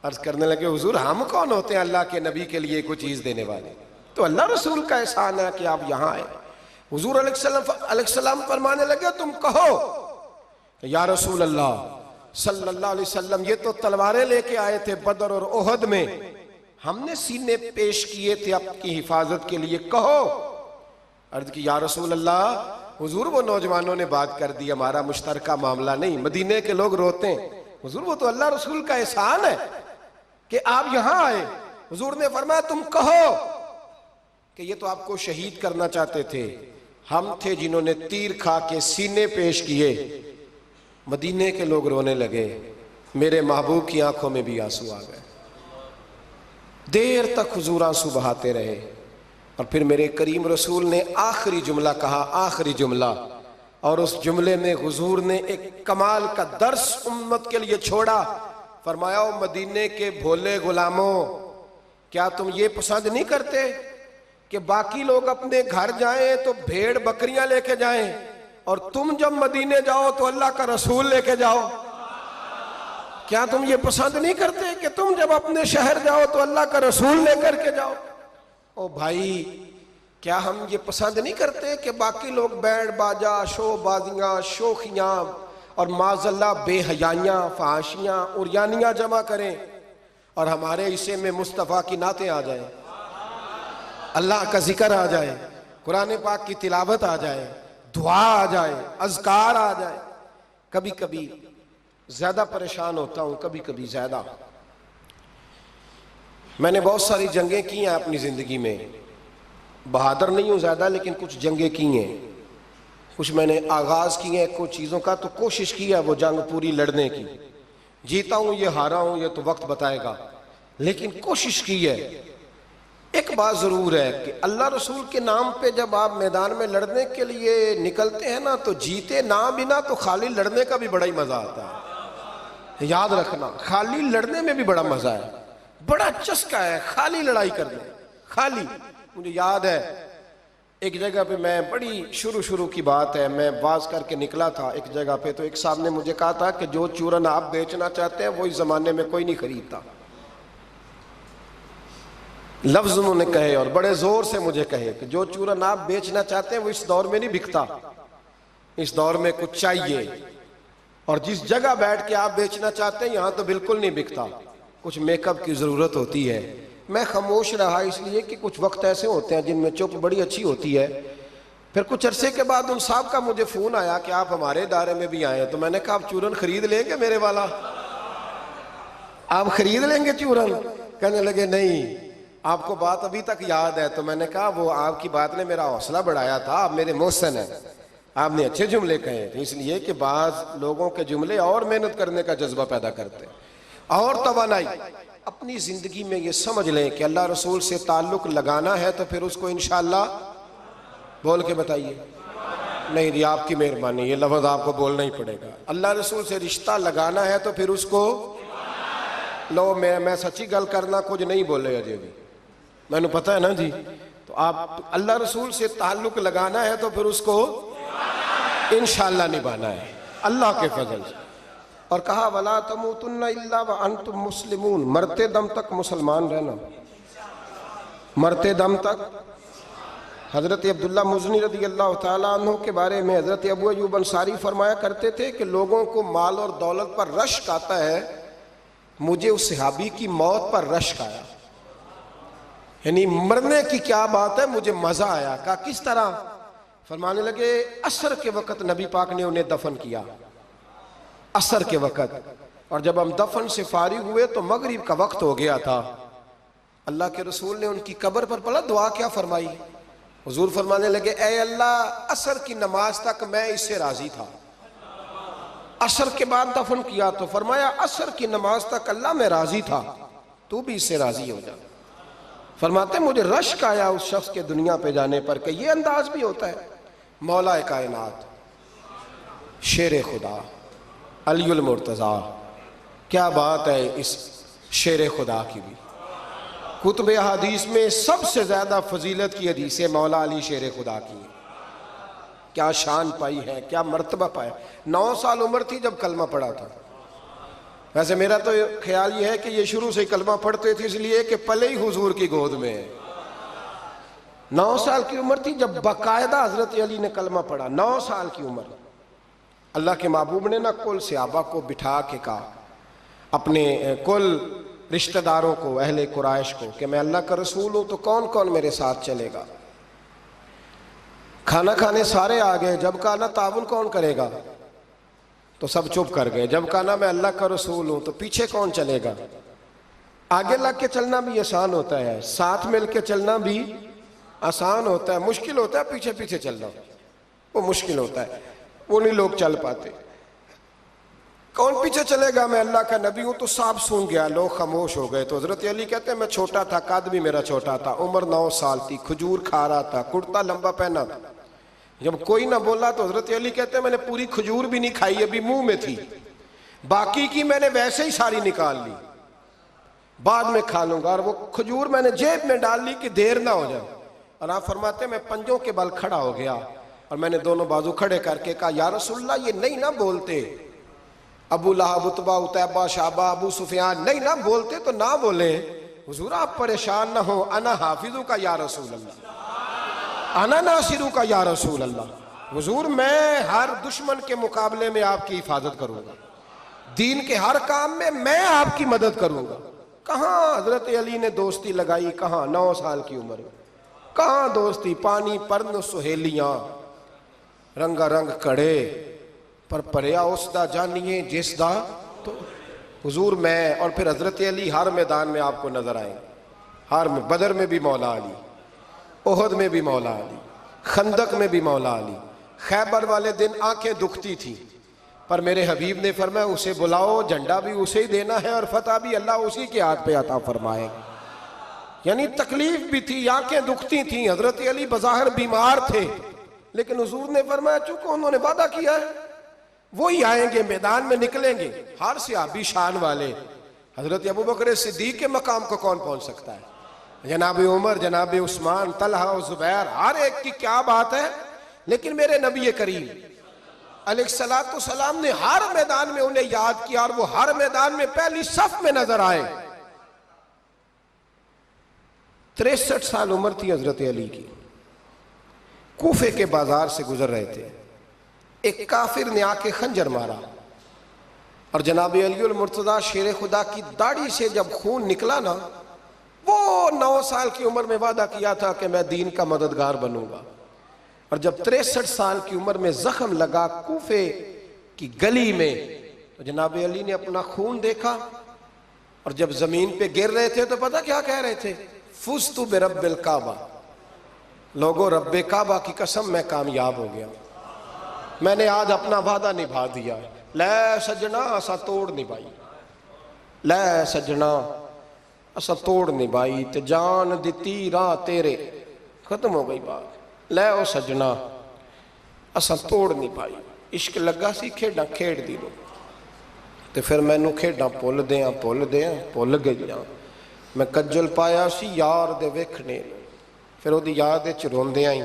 عرض کرنے لگے حضور ہم کون ہوتے ہیں اللہ کے نبی کے لیے کوئی چیز دینے والے، تو اللہ رسول کا احسان ہے کہ آپ یہاں آئے۔ حضور علیہ السلام فرمانے لگے تم کہو کہ یا رسول اللہ صلی اللہ علیہ وسلم یہ تو تلواریں لے کے آئے تھے بدر اور احد میں، ہم نے سینے پیش کیے تھے آپ کی حفاظت کے لیے، کہو۔ عرض کی یا رسول اللہ حضور وہ نوجوانوں نے بات کر دی، ہمارا مشترکہ معاملہ نہیں۔ مدینے کے لوگ روتے ہیں، حضور وہ تو اللہ رسول کا احسان ہے کہ آپ یہاں آئے۔ حضور نے فرمایا تم کہو کہ یہ تو آپ کو شہید کرنا چاہتے تھے، ہم تھے جنہوں نے تیر کھا کے سینے پیش کیے۔ مدینے کے لوگ رونے لگے، میرے محبوب کی آنکھوں میں بھی آنسو آ گئے۔ دیر تک حضور آنسو بہاتے رہے اور پھر میرے کریم رسول نے آخری جملہ کہا، آخری جملہ، اور اس جملے میں حضور نے ایک کمال کا درس امت کے لیے چھوڑا۔ فرمایا او مدینے کے بھولے غلاموں، کیا تم یہ پسند نہیں کرتے کہ باقی لوگ اپنے گھر جائیں تو بھیڑ بکریاں لے کے جائیں اور تم جب مدینے جاؤ تو اللہ کا رسول لے کے جاؤ؟ کیا تم یہ پسند نہیں کرتے کہ تم جب اپنے شہر جاؤ تو اللہ کا رسول لے کر کے جاؤ؟ او بھائی کیا ہم یہ پسند نہیں کرتے کہ باقی لوگ بینڈ باجا، شو بازیاں، شوخیاں اور معاذ اللہ بے حیائیاں، فحاشیاں، عریانیاں جمع کریں اور ہمارے حصے میں مصطفیٰ کی نعتیں آ جائیں، اللہ کا ذکر آ جائے، قرآن پاک کی تلاوت آ جائے، دعا آ جائے، اذکار آ جائے؟ کبھی کبھی زیادہ پریشان ہوتا ہوں، کبھی کبھی زیادہ۔ میں نے بہت ساری جنگیں کی ہیں اپنی زندگی میں، بہادر نہیں ہوں زیادہ لیکن کچھ جنگیں کی ہیں، کچھ میں نے آغاز کی ہیں کچھ چیزوں کا، تو کوشش کی ہے وہ جنگ پوری لڑنے کی۔ جیتا ہوں یہ ہارا ہوں یہ تو وقت بتائے گا، لیکن کوشش کی ہے۔ ایک بات ضرور ہے کہ اللہ رسول کے نام پہ جب آپ میدان میں لڑنے کے لیے نکلتے ہیں نا تو جیتے نہ بنا تو خالی لڑنے کا بھی بڑا ہی مزہ آتا ہے۔ یاد رکھنا خالی لڑنے میں بھی بڑا مزہ ہے، بڑا چسکا ہے خالی لڑائی کرنے، خالی۔ مجھے یاد ہے ایک جگہ پہ، میں بڑی شروع کی بات ہے، میں باز کر کے نکلا تھا ایک جگہ پہ، تو ایک صاحب نے مجھے کہا تھا کہ جو چورن آپ بیچنا چاہتے ہیں وہ اس زمانے میں کوئی نہیں خریدتا۔ لفظ انہوں نے کہے اور بڑے زور سے مجھے کہے کہ جو چورن آپ بیچنا چاہتے ہیں وہ اس دور میں نہیں بکتا، اس دور میں کچھ چاہیے، اور جس جگہ بیٹھ کے آپ بیچنا چاہتے ہیں یہاں تو بالکل نہیں بکتا، کچھ میک اپ کی ضرورت ہوتی ہے۔ میں خاموش رہا اس لیے کہ کچھ وقت ایسے ہوتے ہیں جن میں چپ بڑی اچھی ہوتی ہے۔ پھر کچھ عرصے کے بعد ان صاحب کا مجھے فون آیا کہ آپ ہمارے ادارے میں بھی آئے، تو میں نے کہا آپ چورن خرید لیں گے میرے والا؟ آپ خرید لیں گے چورن؟ کہنے لگے نہیں، آپ کو بات ابھی تک یاد ہے؟ تو میں نے کہا وہ آپ کی بات نے میرا حوصلہ بڑھایا تھا، آپ میرے محسن ہیں، آپ نے اچھے جملے کہے تھے، اس لیے کہ بعض لوگوں کے جملے اور محنت کرنے کا جذبہ پیدا کرتے ہیں اور توانائی۔ اپنی زندگی میں یہ سمجھ لیں کہ اللہ رسول سے تعلق لگانا ہے تو پھر اس کو انشاءاللہ بول کے بتائیے، نہیں جی آپ کی مہربانی، یہ لفظ آپ کو بولنا ہی پڑے گا، اللہ رسول سے رشتہ لگانا ہے تو پھر اس کو لو۔ میں سچی گل کرنا کچھ نہیں بولے اجے بھی، میں نے پتہ ہے نا جی، تو آپ اللہ رسول سے تعلق لگانا ہے تو پھر اس کو انشاءاللہ نبھانا ہے اللہ کے فضل سے۔ اور کہا وَلَا تَمُوتُنَّ إِلَّا وَأَنْتُمْ مُسْلِمُونَ، مرتے دم تک مسلمان رہنا، مرتے دم تک حضرت عبداللہ مزنی رضی اللہ تعالیٰ عنہ کے بارے میں حضرت ابو ایوب انصاری فرمایا کرتے تھے کہ لوگوں کو مال اور دولت پر رشک آتا ہے، مجھے اس صحابی کی موت پر رشک آیا، یعنی مرنے کی کیا بات ہے، مجھے مزہ آیا۔ کہا کس طرح؟ فرمانے لگے عصر کے وقت نبی پاک نے انہیں دفن کیا، عصر کے وقت، اور جب ہم دفن سے فارغ ہوئے تو مغرب کا وقت ہو گیا تھا۔ اللہ کے رسول نے ان کی قبر پر پڑھا، دعا کیا فرمائی؟ حضور فرمانے لگے اے اللہ عصر کی نماز تک میں اس سے راضی تھا، عصر کے بعد دفن کیا تو فرمایا عصر کی نماز تک اللہ میں راضی تھا، تو بھی اس سے راضی ہو جا۔ فرماتے مجھے رشک آیا اس شخص کے دنیا پہ جانے پر کہ یہ انداز بھی ہوتا ہے۔ مولا کائنات، شیر خدا، علی المرتضیٰ، کیا بات ہے اس شیر خدا کی بھی۔ کتب احادیث میں سب سے زیادہ فضیلت کی حدیث مولا علی شیر خدا کی ہے۔ کیا شان پائی ہے، کیا مرتبہ پایا۔ 9 سال عمر تھی جب کلمہ پڑھا تھا۔ ویسے میرا تو خیال یہ ہے کہ یہ شروع سے کلمہ پڑھتے تھے اس لیے کہ پلے ہی حضور کی گود میں ہے۔ 9 سال کی عمر تھی جب باقاعدہ حضرت علی نے کلمہ پڑھا، 9 سال کی عمر۔ اللہ کے محبوب نے نہ کل صحابہ کو بٹھا کے کہا، اپنے کل رشتہ داروں کو، اہل قریش کو، کہ میں اللہ کا رسول ہوں تو کون کون میرے ساتھ چلے گا۔ کھانا کھانے سارے آ گئے، جب کہا نا تعاون کون کرے گا تو سب چپ کر گئے۔ جب کہا نا میں اللہ کا رسول ہوں تو پیچھے کون چلے گا۔ آگے لگ کے چلنا بھی آسان ہوتا ہے، ساتھ مل کے چلنا بھی آسان ہوتا ہے، مشکل ہوتا ہے پیچھے پیچھے چلنا، وہ مشکل ہوتا ہے، وہ نہیں لوگ چل پاتے۔ کون پیچھے چلے گا، میں اللہ کا نبی ہوں تو سب سن گیا، لوگ خاموش ہو گئے۔ تو حضرت علی کہتے ہیں میں چھوٹا تھا، قد بھی میرا چھوٹا تھا، عمر 9 سال تھی، کھجور کھا رہا تھا، کرتا لمبا پہنا تھا۔ جب کوئی نہ بولا تو حضرت علی کہتے ہیں میں نے پوری کھجور بھی نہیں کھائی، ابھی منہ میں تھی، باقی کی میں نے ویسے ہی ساری نکال لی، بعد میں کھا لوں گا، اور وہ کھجور میں نے جیب میں ڈال لی کہ دیر نہ ہو جائے۔ اور آپ فرماتے ہیں میں پنجوں کے بل کھڑا ہو گیا اور میں نے دونوں بازو کھڑے کر کے کہا یا رسول اللہ یہ نہیں نہ بولتے، ابو لہب، عتبہ، عتیبہ، شعبہ، ابو سفیان نہیں نہ بولتے تو نہ بولیں، حضور آپ پریشان نہ ہو، انا حافظو کا یا رسول اللہ، انا ناصرو کا یا رسول اللہ، حضور میں ہر دشمن کے مقابلے میں آپ کی حفاظت کروں گا، دین کے ہر کام میں آپ کی مدد کروں گا۔ کہاں حضرت علی نے دوستی لگائی، کہاں 9 سال کی عمر میں، کہاں دوستی، پانی پرن سہیلیاں، رنگا رنگ کڑے پر پریا اس دا جانیے جس دا، تو حضور میں اور پھر حضرت علی ہر میدان میں آپ کو نظر آئیں، ہر میں، بدر میں بھی مولا علی، احد میں بھی مولا علی، خندق میں بھی مولا علی، خیبر والے دن آنکھیں دکھتی تھی پر میرے حبیب نے فرمایا اسے بلاؤ، جھنڈا بھی اسے ہی دینا ہے اور فتح بھی اللہ اسی کے ہاتھ پہ عطا فرمائے۔ یعنی تکلیف بھی تھی، آنکھیں دکھتی تھیں، حضرت علی بظاہر بیمار تھے، لیکن حضور نے فرمایا چونکہ انہوں نے وعدہ کیا ہے وہی آئیں گے، میدان میں نکلیں گے۔ ہر صحابی شان والے، حضرت ابوبکر صدیق کے مقام کو کون پہنچ سکتا ہے، جناب عمر، جناب عثمان، طلحہ و زبیر، ہر ایک کی کیا بات ہے، لیکن میرے نبی کریم علیہ السلام نے ہر میدان میں انہیں یاد کیا اور وہ ہر میدان میں پہلی صف میں نظر آئے۔ 63 سال عمر تھی حضرت علی کی، کوفے کے بازار سے گزر رہے تھے، ایک کافر نے آ کے خنجر مارا اور جناب علی المرتضیٰ شیر خدا کی داڑھی سے جب خون نکلا نا، وہ 9 سال کی عمر میں وعدہ کیا تھا کہ میں دین کا مددگار بنوں گا، اور جب 63 سال کی عمر میں زخم لگا کوفے کی گلی میں تو جناب علی نے اپنا خون دیکھا، اور جب زمین پہ گر رہے تھے تو پتہ کیا کہہ رہے تھے، فزت برب الکعبہ، لوگو رب کعبہ کی قسم میں کامیاب ہو گیا، میں نے آج اپنا وعدہ نبھا دیا، لے سجنا اسا توڑ نبھائی، لے سجنا اسا توڑ نبھائی تے جان دیتی راہ تیرے، ختم ہو گئی بات، لے او سجنا اسا توڑ نبھائی، عشق لگا سی کھیڑا کھیڑ دی لو، تے پھر میں نو کھیڑا پول گئیاں، میں کجل پایا سی یار دے ویکھنے، پھر وہ دی یاد روندیاں ہی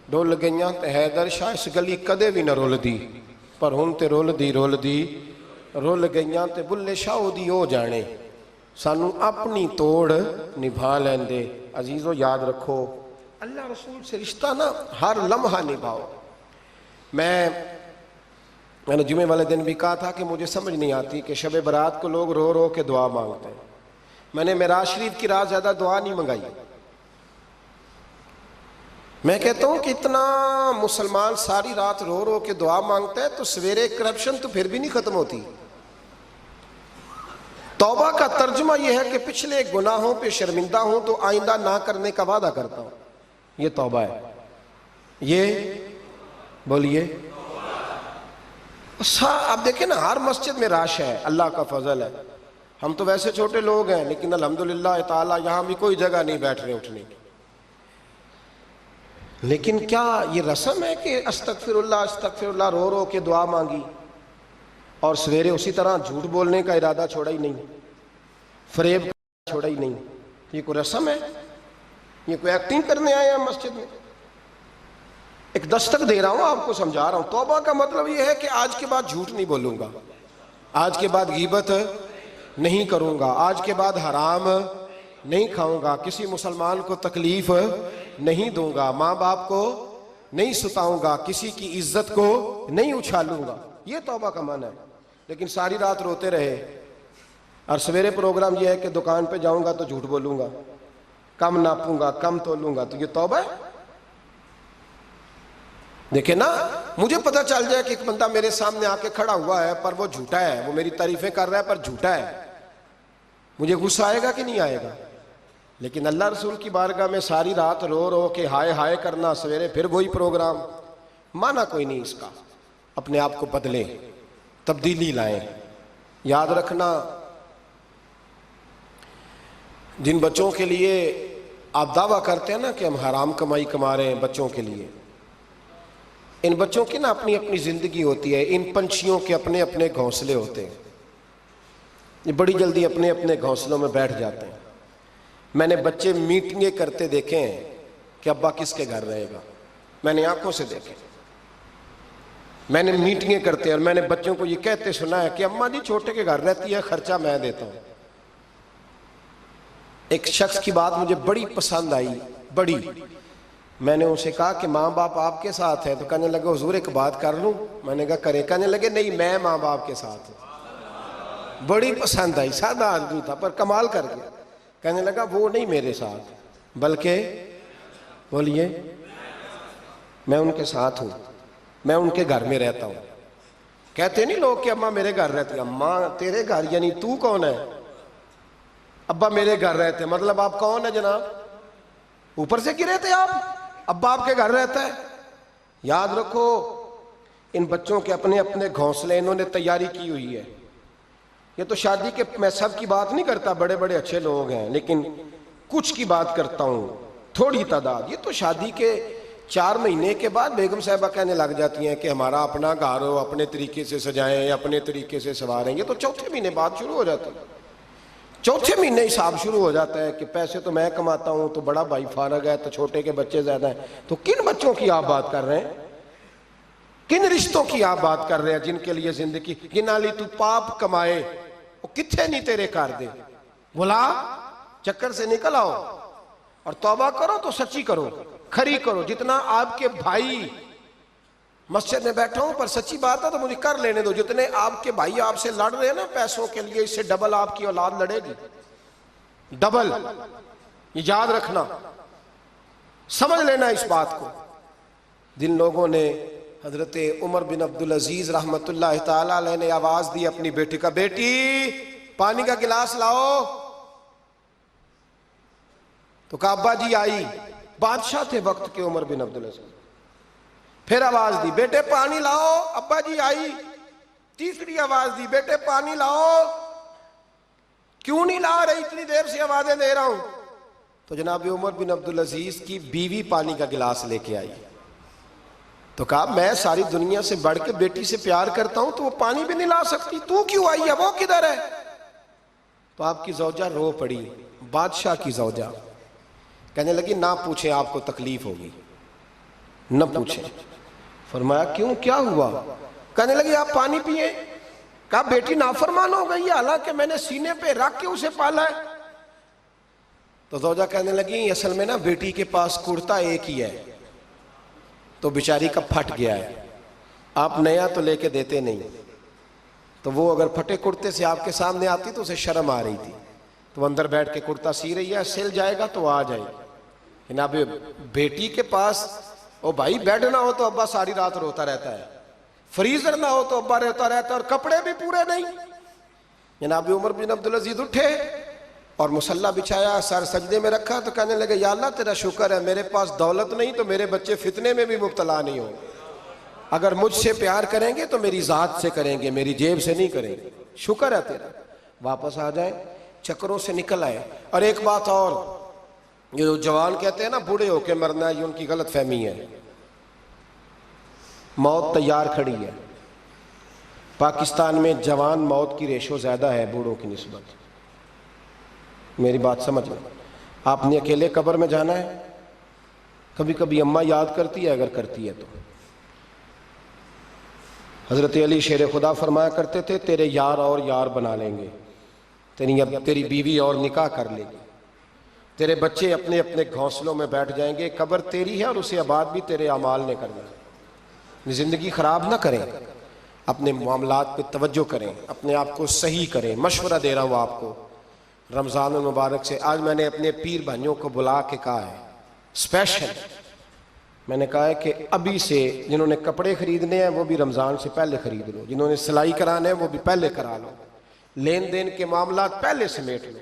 ڈول گئیاں تے حیدر شاہ اس گلی کدے بھی نہ رول دی، پر ہن تے رول گئیاں تے بلے شاہ وہ دی ہو جانے، سانو اپنی توڑ نبھا لیندے۔ عزیزو یاد رکھو اللہ رسول سے رشتہ نا ہر لمحہ نبھاؤ. میں نے جمعے والے دن بھی کہا تھا کہ مجھے سمجھ نہیں آتی کہ شب برات کو لوگ رو رو کے دعا مانگتے ہیں. میں نے معراج شریف کی رات زیادہ دعا نہیں منگائی. میں کہتا ہوں کہ اتنا مسلمان ساری رات رو رو کے دعا مانگتا ہے تو سویرے کرپشن تو پھر بھی نہیں ختم ہوتی. توبہ کا ترجمہ یہ ہے کہ پچھلے گناہوں پہ شرمندہ ہوں تو آئندہ نہ کرنے کا وعدہ کرتا ہوں. یہ توبہ ہے. یہ بولیے. آپ دیکھیں نا ہر مسجد میں رش ہے, اللہ کا فضل ہے. ہم تو ویسے چھوٹے لوگ ہیں لیکن الحمدللہ تعالیٰ یہاں بھی کوئی جگہ نہیں بیٹھنے اٹھنے کی. لیکن کیا یہ رسم ہے کہ استغفر اللہ رو رو کے دعا مانگی اور سویرے اسی طرح جھوٹ بولنے کا ارادہ چھوڑا ہی نہیں, فریب کا چھوڑا ہی نہیں؟ یہ کوئی رسم ہے؟ یہ کوئی ایکٹنگ کرنے آئے ہیں مسجد میں؟ ایک دستک دے رہا ہوں, آپ کو سمجھا رہا ہوں. توبہ کا مطلب یہ ہے کہ آج کے بعد جھوٹ نہیں بولوں گا, آج کے بعد غیبت نہیں کروں گا, آج کے بعد حرام نہیں کھاؤں گا, کسی مسلمان کو تکلیف نہیں دوں گا, ماں باپ کو نہیں ستاؤں گا, کسی کی عزت کو نہیں اچھالوں گا. یہ توبہ کا معنی ہے. لیکن ساری رات روتے رہے اور سویرے پروگرام یہ ہے کہ دکان پہ جاؤں گا تو جھوٹ بولوں گا, کم ناپوں گا, کم تولوں گا, تو یہ توبہ ہے؟ دیکھیں نا, مجھے پتہ چل جائے کہ ایک بندہ میرے سامنے آ کے کھڑا ہوا ہے پر وہ جھوٹا ہے, وہ میری تعریفیں کر رہا ہے پر جھوٹا ہے, مجھے غصہ آئے گا کہ نہیں آئے گا؟ لیکن اللہ رسول کی بارگاہ میں ساری رات رو رو کے ہائے ہائے کرنا, سویرے پھر وہی پروگرام, مانا کوئی نہیں اس کا. اپنے آپ کو بدلیں, تبدیلی لائیں. یاد رکھنا, جن بچوں کے لیے آپ دعویٰ کرتے ہیں نا کہ ہم حرام کمائی کما رہے ہیں بچوں کے لیے, ان بچوں کی نا اپنی اپنی زندگی ہوتی ہے. ان پنچھیوں کے اپنے اپنے گھونسلے ہوتے ہیں, یہ بڑی جلدی اپنے اپنے گھونسلوں میں بیٹھ جاتے ہیں. میں نے بچے میٹنگیں کرتے دیکھے ہیں کہ ابا کس کے گھر رہے گا, میں نے آنکھوں سے دیکھے. میں نے میٹنگیں کرتے اور میں نے بچوں کو یہ کہتے سنا ہے کہ اماں جی چھوٹے کے گھر رہتی ہے, خرچہ میں دیتا ہوں. ایک شخص کی بات مجھے بڑی پسند آئی, بڑی. میں نے اسے کہا کہ ماں باپ آپ کے ساتھ ہیں, تو کہنے لگے حضور ایک بات کر لوں. میں نے کہا کریں. کہنے لگے نہیں میں ماں باپ کے ساتھ ہوں. بڑی پسند آئی, سادہ آدمی تھا پر کمال کر گیا. کہنے لگا وہ نہیں میرے ساتھ, بلکہ بولیے میں ان کے ساتھ ہوں, میں ان کے گھر میں رہتا ہوں. کہتے نہیں لوگ کہ اماں میرے گھر رہتی. اماں تیرے گھر یعنی تو کون ہے؟ ابا میرے گھر رہتے, مطلب آپ کون ہے جناب؟ اوپر سے گرے تھے آپ؟ ابا آپ کے گھر رہتا ہے. یاد رکھو ان بچوں کے اپنے اپنے گھونسلے انہوں نے تیاری کی ہوئی ہے. یہ تو شادی کے, میں سب کی بات نہیں کرتا, بڑے بڑے اچھے لوگ ہیں, لیکن کچھ کی بات کرتا ہوں, تھوڑی تعداد. یہ تو شادی کے 4 مہینے کے بعد بیگم صاحبہ کہنے لگ جاتی ہیں کہ ہمارا اپنا گھر ہو, اپنے طریقے سے سجائیں, اپنے طریقے سے سنواریں. یہ تو چوتھے مہینے بعد شروع ہو جاتی ہے. چوتھے مہینے حساب شروع ہو جاتا ہے کہ پیسے تو میں کماتا ہوں, تو بڑا بھائی فارغ ہے, تو چھوٹے کے بچے زیادہ ہیں. تو کن بچوں کی آپ بات کر رہے ہیں؟ کن رشتوں کی آپ بات کر رہے ہیں جن کے لیے زندگی گنالی تو پاپ کمائے وہ کتھے نہیں تیرے کر دے. بولا چکر سے نکل آؤ اور توبہ کرو تو سچی کرو, کھری کرو. جتنا آپ کے بھائی مسجد میں بیٹھا ہوں پر سچی بات ہے تو مجھے کر لینے دو. جتنے آپ کے بھائی آپ سے لڑ رہے ہیں نا پیسوں کے لیے, اس سے ڈبل آپ کی اولاد لڑے گی, ڈبل. یہ یاد رکھنا, سمجھ لینا اس بات کو. جن لوگوں نے حضرت عمر بن عبدالعزیز رحمت اللہ تعالی علیہ نے آواز دی اپنی بیٹی کا, بیٹی پانی کا گلاس لاؤ, تو کہا ابا جی آئی. بادشاہ تھے وقت کے عمر بن عبدالعزیز. پھر آواز دی بیٹے پانی لاؤ, ابا جی آئی. تیسری آواز دی بیٹے پانی لاؤ. کیوں نہیں لا رہی, اتنی دیر سے آوازیں دے رہا ہوں. تو جناب عمر بن عبدالعزیز کی بیوی پانی کا گلاس لے کے آئی. تو کہا میں ساری دنیا سے بڑھ کے بیٹی سے پیار کرتا ہوں تو وہ پانی بھی نہیں لا سکتی, تو کیوں آئی ہے, وہ کدھر ہے؟ تو آپ کی زوجہ رو پڑی, بادشاہ کی زوجہ. کہنے لگی نہ پوچھیں, آپ کو تکلیف ہوگی, نہ پوچھیں. فرمایا کیوں, کیا ہوا؟ کہنے لگی آپ پانی پیئیں. کہا بیٹی نافرمان ہو گئی ہے, حالانکہ میں نے سینے پہ رکھ کے اسے پالا ہے. تو زوجہ کہنے لگی اصل میں نا بیٹی کے پاس کرتا ایک ہی ہے تو بیچاری کا پھٹ گیا ہے، آپ نیا تو لے کے دیتے نہیں، تو وہ اگر پھٹے کرتے سے آپ کے سامنے آتی تو اسے شرم آ رہی تھی، تو وہ اندر بیٹھ کے کرتا سی رہی ہے، سل جائے گا تو آ جائے گا۔ جناب بیٹی کے پاس او بھائی بیڈ نہ ہو تو ابا ساری رات روتا رہتا ہے، فریزر نہ ہو تو ابا روتا رہتا ہے، اور کپڑے بھی پورے نہیں۔ جناب عمر بن عبدالعزیز اٹھے اور مصلی بچھایا، سر سجدے میں رکھا، تو کہنے لگے یا اللہ تیرا شکر ہے میرے پاس دولت نہیں تو میرے بچے فتنے میں بھی مبتلا نہیں ہو، اگر مجھ سے پیار کریں گے تو میری ذات سے کریں گے، میری جیب سے نہیں کریں گے، شکر ہے تیرا۔ واپس آ جائیں، چکروں سے نکل آئے۔ اور ایک بات اور، یہ جو جوان کہتے ہیں نا بوڑھے ہو کے مرنا ہے، یہ ان کی غلط فہمی ہے۔ موت تیار کھڑی ہے، پاکستان میں جوان موت کی ریشو زیادہ ہے بوڑھوں کی نسبت، میری بات سمجھ لیں۔ آپ نے اکیلے قبر میں جانا ہے، کبھی کبھی اماں یاد کرتی ہے اگر کرتی ہے تو۔ حضرت علی شیر خدا فرمایا کرتے تھے تیرے یار اور یار بنا لیں گے، تیری بیوی اور نکاح کر لے گی، تیرے بچے اپنے اپنے گھونسلوں میں بیٹھ جائیں گے، قبر تیری ہے اور اسے آباد بھی تیرے اعمال نے کرنا ہے۔ زندگی خراب نہ کریں، اپنے معاملات پہ توجہ کریں، اپنے آپ کو صحیح کریں۔ مشورہ دے رہا ہوں آپ کو رمضان المبارک سے، آج میں نے اپنے پیر بھائیوں کو بلا کے کہا ہے اسپیشل، میں نے کہا ہے کہ ابھی سے جنہوں نے کپڑے خریدنے ہیں وہ بھی رمضان سے پہلے خرید لو، جنہوں نے سلائی کرانے ہیں وہ بھی پہلے کرا لو، لین دین کے معاملات پہلے سمیٹ لو۔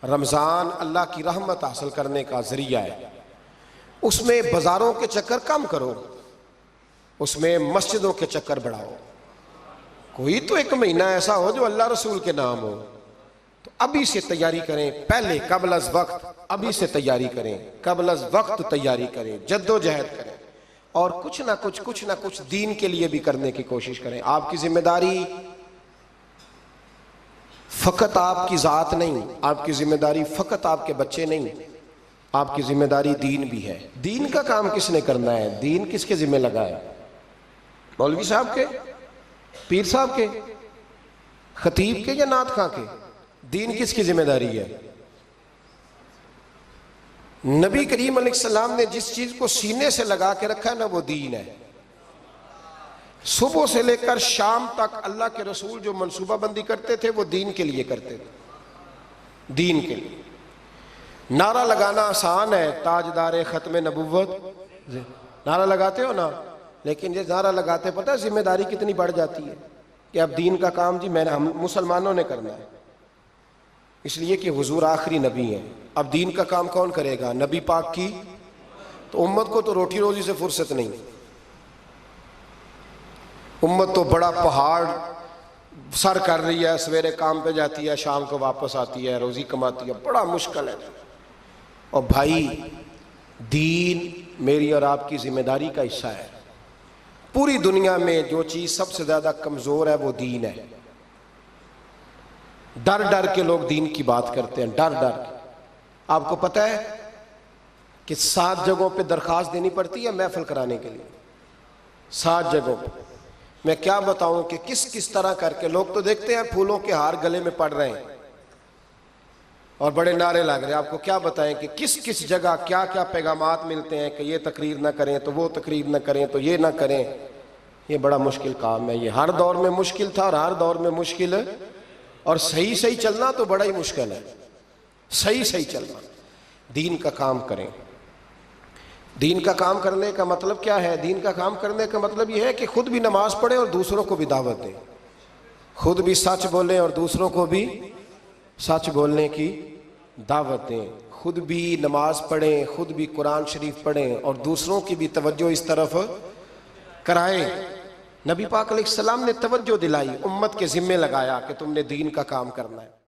رمضان اللہ کی رحمت حاصل کرنے کا ذریعہ ہے، اس میں بازاروں کے چکر کم کرو، اس میں مسجدوں کے چکر بڑھاؤ۔ کوئی تو ایک مہینہ ایسا ہو جو اللہ رسول کے نام ہو، تو ابھی سے تیاری کریں، پہلے قبل از وقت ابھی سے تیاری کریں، قبل از وقت تیاری کریں، جد و جہد کریں، اور کچھ نہ کچھ دین کے لیے بھی کرنے کی کوشش کریں۔ آپ کی ذمہ داری فقط آپ کی ذات نہیں، آپ کی ذمہ داری فقط آپ کے بچے نہیں، آپ کی ذمہ داری دین بھی ہے۔ دین کا کام کس نے کرنا ہے؟ دین کس کے ذمہ لگا ہے؟ مولوی صاحب کے، پیر صاحب کے، خطیب کے یا نعت خواں کے؟ دین کس کی ذمہ داری ہے؟ نبی کریم علیہ السلام نے جس چیز کو سینے سے لگا کے رکھا ہے نا وہ دین ہے۔ صبح سے لے کر شام تک اللہ کے رسول جو منصوبہ بندی کرتے تھے وہ دین کے لیے کرتے تھے، دین کے لیے۔ نعرہ لگانا آسان ہے، تاجدار ختم نبوت نعرہ لگاتے ہو نا، لیکن یہ نعرہ لگاتے پتہ ہے ذمہ داری کتنی بڑھ جاتی ہے کہ اب دین کا کام جی ہم مسلمانوں نے کرنا ہے، اس لیے کہ حضور آخری نبی ہیں۔ اب دین کا کام کون کرے گا؟ نبی پاک کی تو امت کو تو روٹی روزی سے فرصت نہیں، امت تو بڑا پہاڑ سر کر رہی ہے، سویرے کام پہ جاتی ہے، شام کو واپس آتی ہے، روزی کماتی ہے، بڑا مشکل ہے۔ اور بھائی دین میری اور آپ کی ذمہ داری کا حصہ ہے۔ پوری دنیا میں جو چیز سب سے زیادہ کمزور ہے وہ دین ہے۔ ڈر ڈر کے لوگ دین کی بات کرتے ہیں، ڈر ڈر کے۔ آپ کو پتہ ہے کہ 7 جگہوں پہ درخواست دینی پڑتی ہے محفل کرانے کے لیے، 7 جگہوں پہ۔ میں کیا بتاؤں کہ کس طرح کر کے لوگ تو دیکھتے ہیں پھولوں کے ہار گلے میں پڑ رہے ہیں اور بڑے نعرے لگ رہے ہیں، آپ کو کیا بتائیں کہ کس جگہ کیا کیا پیغامات ملتے ہیں کہ یہ تقریر نہ کریں تو وہ تقریر نہ کریں تو یہ نہ کریں۔ یہ بڑا مشکل کام ہے، یہ ہر دور میں مشکل تھا اور ہر دور میں مشکل ہے، اور صحیح چلنا تو بڑا ہی مشکل ہے، صحیح چلنا۔ دین کا کام کریں۔ دین کا کام کرنے کا مطلب کیا ہے؟ دین کا کام کرنے کا مطلب یہ ہے کہ خود بھی نماز پڑھیں اور دوسروں کو بھی دعوت دیں، خود بھی سچ بولیں اور دوسروں کو بھی سچ بولنے کی دعوت دیں، خود بھی نماز پڑھیں، خود بھی قرآن شریف پڑھیں اور دوسروں کی بھی توجہ اس طرف کرائیں۔ نبی پاک علیہ السلام نے توجہ دلائی، امت کے ذمے لگایا کہ تم نے دین کا کام کرنا ہے۔